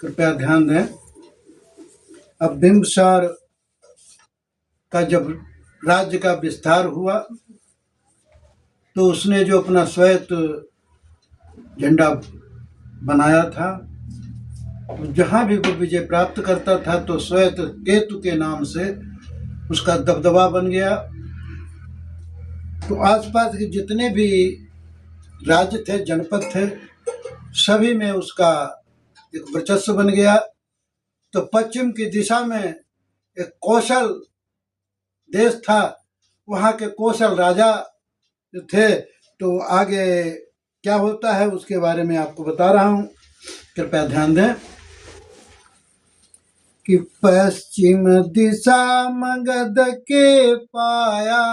कृपया ध्यान दें। अब बिंबसार का जब राज्य का विस्तार हुआ तो उसने जो अपना श्वेत झंडा बनाया था, तो जहाँ भी वो विजय प्राप्त करता था तो श्वेत केतु के नाम से उसका दबदबा बन गया। तो आसपास के जितने भी राज्य थे, जनपद थे, सभी में उसका एक वर्चस्व बन गया। तो पश्चिम की दिशा में एक कौशल देश था, वहाँ के कौशल राजा जो थे। तो आगे क्या होता है उसके बारे में आपको बता रहा हूँ, कृपया ध्यान दें कि पश्चिम दिशा मगध के पाया,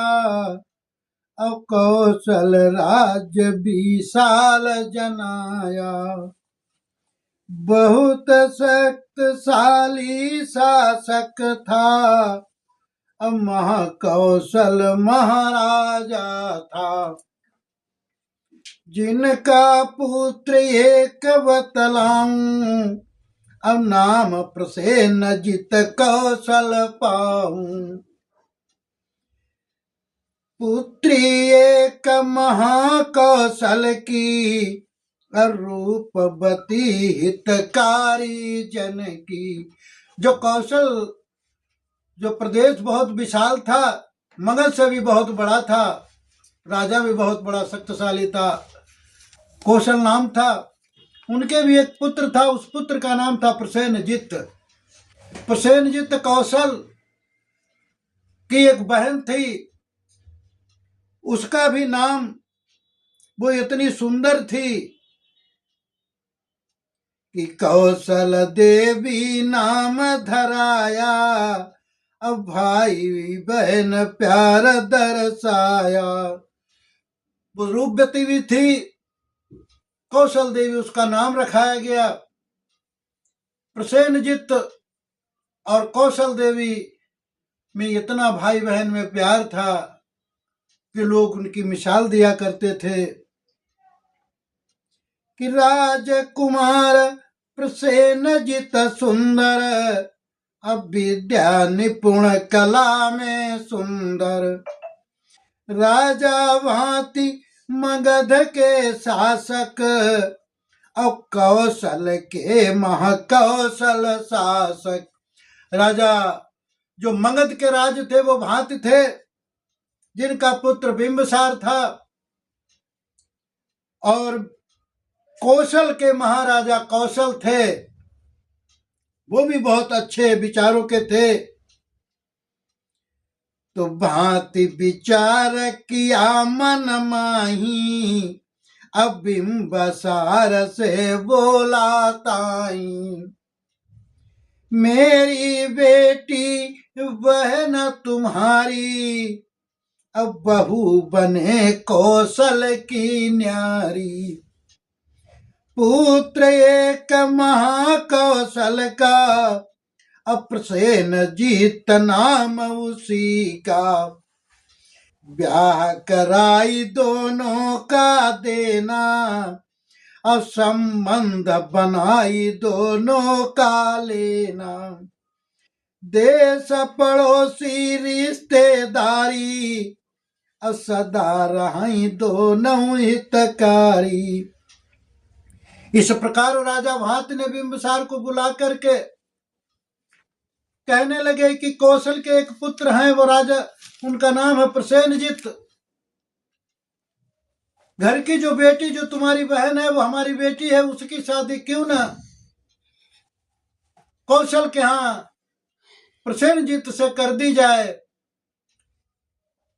अब कौशल राज्य विशाल जनाया। बहुत शक्तिशाली शासक था, अब महाकौशल महाराजा था। जिनका पुत्र एक बतलाऊं, अब नाम प्रसेनजित कौशल पाऊं। पुत्री एक महाकौशल की, रूपवती हितकारी जन की। जो कौशल, जो प्रदेश बहुत विशाल था, मगध से भी बहुत बड़ा था, राजा भी बहुत बड़ा शक्तिशाली था, कौशल नाम था। उनके भी एक पुत्र था, उस पुत्र का नाम था प्रसेनजित। प्रसेनजित कौशल की एक बहन थी, उसका भी नाम, वो इतनी सुंदर थी कि कौशल देवी नाम धराया, अब भाई बहन प्यार दर्शाया। वो रूपवती भी थी, कौशल देवी उसका नाम रखाया गया। प्रसेनजित और कौशल देवी में इतना भाई बहन में प्यार था कि लोग उनकी मिसाल दिया करते थे कि राजकुमार प्रसेनजित सुंदर, अब विद्या निपुण कला में सुंदर। राजा भांति मगध के शासक, अब कौशल के महाकौशल शासक। राजा जो मगध के राज थे वो भांति थे, जिनका पुत्र बिंबसार था, और कौशल के महाराजा कौशल थे, वो भी बहुत अच्छे विचारों के थे। तो भांति विचार किया मन माही, अब बिंबसार से बोला ताई। मेरी बेटी बहन तुम्हारी, अब बहू बने कौशल की न्यारी। पुत्र एक महाकौशल का, अब प्रसेनजित नाम उसी का। ब्याह कराई दोनों का देना, अब संबंध बनाई दोनों का लेना। देश पड़ोसी रिश्तेदारी, अब सदा रही दोनों हितकारी। इस प्रकार राजा भांति ने बिंबसार को बुला करके कहने लगे कि कौशल के एक पुत्र हैं, वो राजा, उनका नाम है प्रसेनजित। घर की जो बेटी, जो तुम्हारी बहन है, वो हमारी बेटी है, उसकी शादी क्यों ना कौशल के यहाँ प्रसेनजित से कर दी जाए।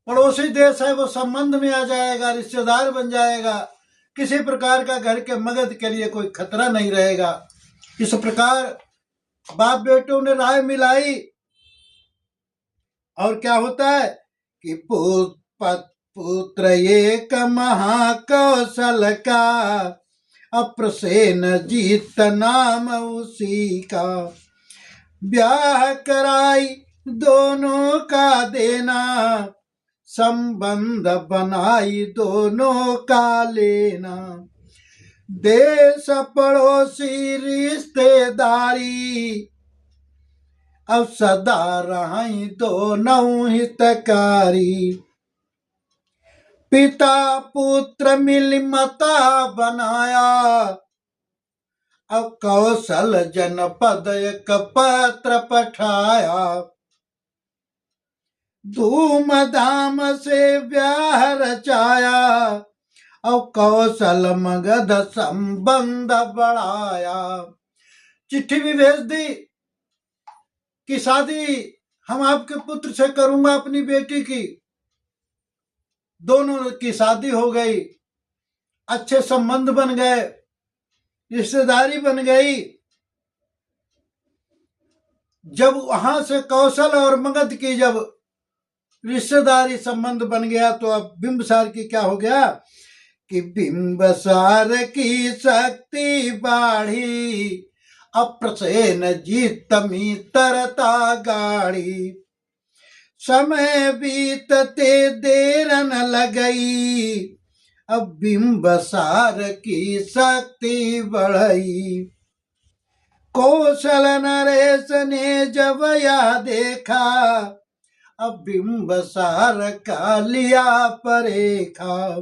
पड़ोसी देश है, वो संबंध में आ जाएगा, रिश्तेदार बन जाएगा, किसी प्रकार का घर के मगध के लिए कोई खतरा नहीं रहेगा। इस प्रकार बाप बेटों ने राय मिलाई, और क्या होता है कि पुत्र एक महाकौशल का, अब प्रसेनजित नाम उसी का। ब्याह कराई दोनों का देना, संबंध बनाई दोनों का लेना। देश पड़ोसी रिश्तेदारी, अब सदा रही दोनों हितकारी। पिता पुत्र मिल मता बनाया, अब कौशल जनपद एक पत्र पठाया। धूमधाम से ब्याह रचाया, अब कौशल मगध संबंध बढ़ाया। चिट्ठी भी भेज दी कि शादी हम आपके पुत्र से करूंगा अपनी बेटी की। दोनों की शादी हो गई, अच्छे संबंध बन गए, रिश्तेदारी बन गई। जब वहां से कौशल और मगध की जब रिश्तेदारी संबंध बन गया तो अब बिंबसार की क्या हो गया कि बिंबसार की शक्ति बाढ़ी, अप्रसेन जीत तरता गाड़ी। समय बीतते देर न लगई, अब बिंबसार की शक्ति बढ़ई। कौशल नरेश ने जब यह देखा, अब बिंबसार का लिया परेखा।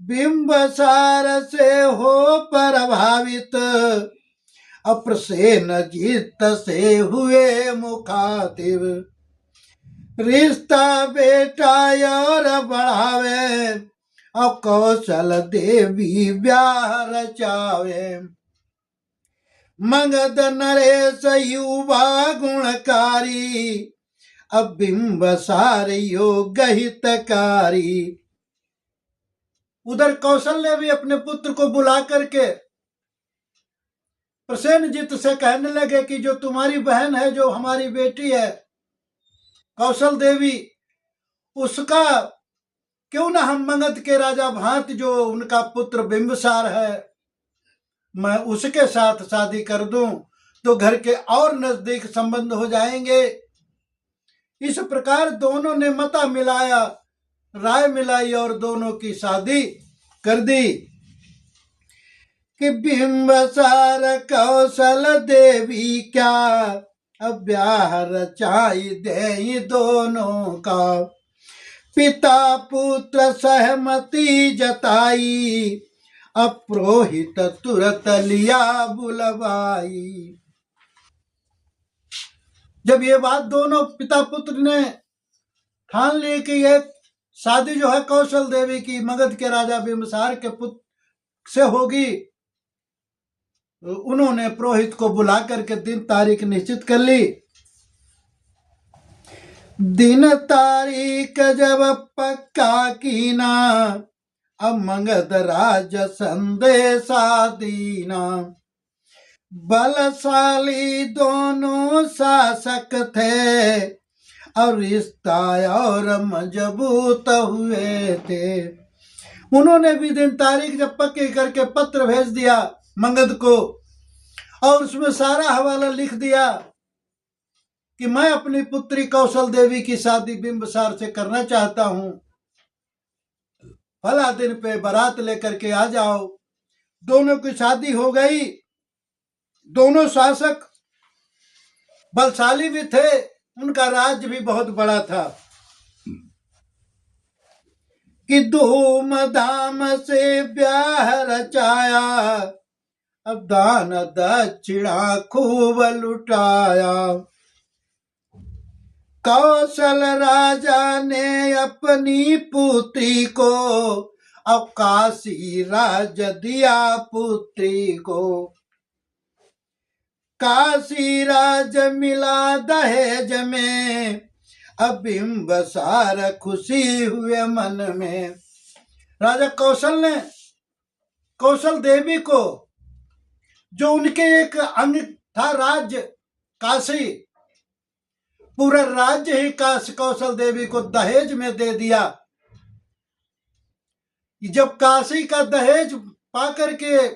बिंबसार से हो प्रभावित, अप्रसेन जीत से हुए मुखातिब। रिश्ता बेटा और बढ़ावे, अब कौशल देवी ब्याह रचावे। मगध नरेश युवा गुणकारी, अब बिंबसार योग हितकारी। उधर कौशल ने भी अपने पुत्र को बुला करके प्रसेनजीत से कहने लगे कि जो तुम्हारी बहन है, जो हमारी बेटी है कौशल देवी, उसका क्यों ना हम मगध के राजा भांत जो उनका पुत्र बिंबसार है, मैं उसके साथ शादी कर दूं तो घर के और नजदीक संबंध हो जाएंगे। इस प्रकार दोनों ने मता मिलाया, राय मिलाई और दोनों की शादी कर दी कि बिंबसार कौशल देवी क्या, अब ब्याह रचाई दे दोनों का। पिता पुत्र सहमति जताई, अपुरोहित तुरंत लिया बुलवाई। जब ये बात दोनों पिता पुत्र ने ठान ली कि ये शादी जो है कौशल देवी की मगध के राजा बिंबसार के पुत्र से होगी, उन्होंने पुरोहित को बुला करके दिन तारीख निश्चित कर ली। दिन तारीख जब पक्का कीना, अब मगध राज संदेशा दीना। बलशाली दोनों शासक थे, और रिश्ता और मजबूत हुए थे। उन्होंने भी दिन तारीख जब पक्की करके पत्र भेज दिया मगध को, और उसमें सारा हवाला लिख दिया कि मैं अपनी पुत्री कौशल देवी की शादी बिंबसार से करना चाहता हूं, फला दिन पे बारात लेकर के आ जाओ। दोनों की शादी हो गई। दोनों शासक बलशाली भी थे, उनका राज्य भी बहुत बड़ा था कि धूमधाम से ब्याह रचाया, अब दान दक्षिणा खूब लुटाया। कौशल राजा ने अपनी पुत्री को, अब काशी राज दिया पुत्री को। काशी राज मिला दहेज में, अब बिंबसार खुशी हुए मन में। राजा कौशल ने कौशल देवी को, जो उनके एक अंग था राज्य काशी, पूरा राज्य ही कौशल देवी को दहेज में दे दिया। जब काशी का दहेज पाकर के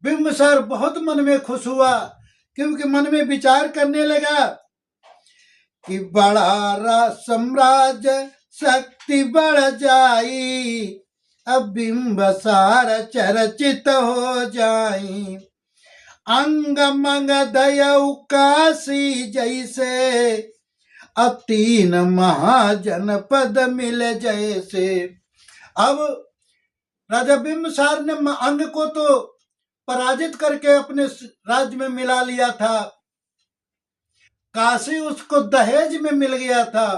बिंबसार बहुत मन में खुश हुआ, क्योंकि मन में विचार करने लगा कि बड़ा साम्राज्य शक्ति बढ़ जाई, अब बिंबसार चर्चित हो जाई। अंग मंग दयऊ काशी जैसे, अब 3 महाजनपद मिल जैसे। अब राजा बिंबसार ने अंग को तो पराजित करके अपने राज्य में मिला लिया था, काशी उसको दहेज में मिल गया था।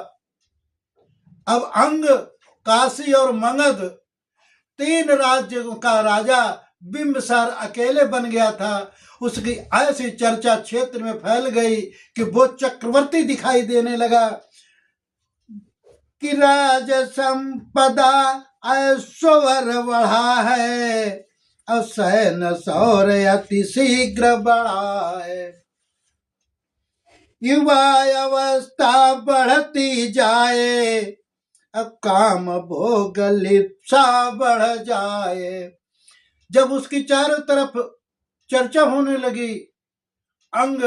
अब अंग, काशी और मगध 3 राज्यों का राजा बिंबसार अकेले बन गया था। उसकी ऐसी चर्चा क्षेत्र में फैल गई कि वो चक्रवर्ती दिखाई देने लगा कि राज संपदा ऐश्वर्य बढ़ा है, और सैन्य शौर्य अति शीघ्र बढ़ा है। युवा अवस्था बढ़ती जाए, अब काम भोग लिप्सा बढ़ जाए। जब उसकी चारों तरफ चर्चा होने लगी, अंग,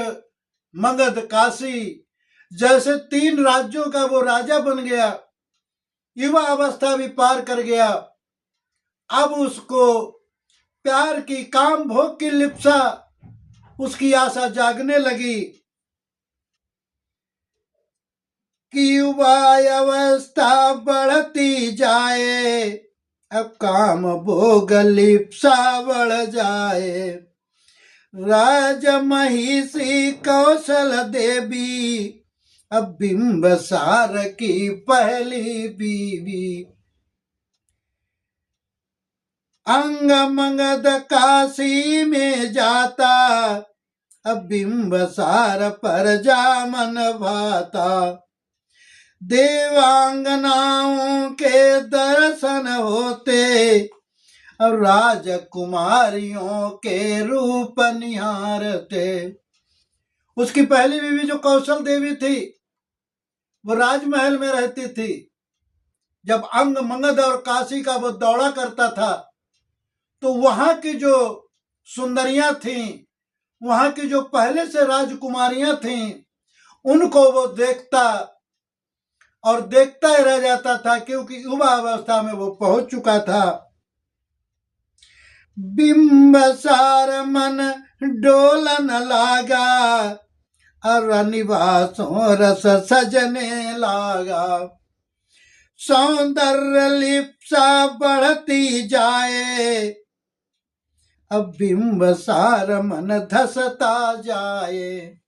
मगध, काशी जैसे 3 राज्यों का वो राजा बन गया, युवा अवस्था भी पार कर गया। अब उसको प्यार की, काम भोग की लिप्सा, उसकी आशा जागने लगी कि युवा अवस्था बढ़ती जाए, अब काम भोग लिप्सा बढ़ जाए। राज महिषी कौशल देवी, अब बिंबसार की पहली बीवी। अंग मगध काशी में जाता, अब बिंबसार पर जा मन भाता। देवांगनाओं के दर्शन होते, और राजकुमारियों के रूप निहारते। उसकी पहली बीवी जो कौशल देवी थी, वो राजमहल में रहती थी। जब अंग, मगध और काशी का वो दौड़ा करता था, तो वहां की जो सुंदरियां थीं, वहां की जो पहले से राजकुमारियां थीं, उनको वो देखता और देखता ही रह जाता था, क्योंकि युवा अवस्था में वो पहुंच चुका था। बिंबसार मन डोलन लागा, और निवासों रस सजने लागा। सौंदर्य लिप्सा बढ़ती जाए, अब बिंबसार मन धसता जाए।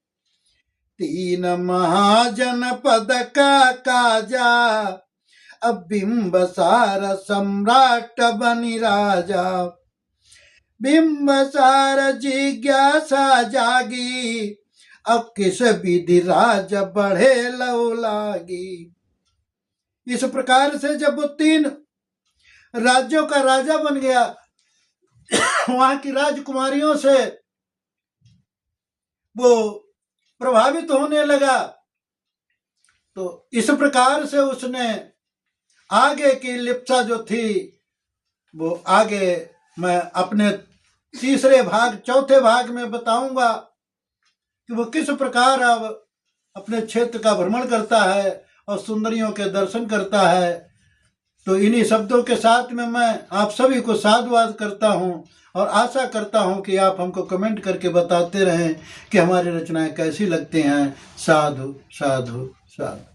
3 महाजनपद का काजा, अब बिंबसार सम्राट बनी राजा। बिंबसार जिज्ञासा जागी, अब किस विधि राज बढ़े लौ लागी। इस प्रकार से जब वो 3 राज्यों का राजा बन गया, वहां की राजकुमारियों से वो प्रभावित होने लगा। तो इस प्रकार से उसने आगे की लिप्सा जो थी, वो आगे मैं अपने तीसरे भाग, चौथे भाग में बताऊंगा कि वो किस प्रकार अब अपने क्षेत्र का भ्रमण करता है और सुंदरियों के दर्शन करता है। तो इन्हीं शब्दों के साथ में मैं आप सभी को साधुवाद करता हूं, और आशा करता हूं कि आप हमको कमेंट करके बताते रहें कि हमारी रचनाएं कैसी लगती हैं। साधु साधु साधु।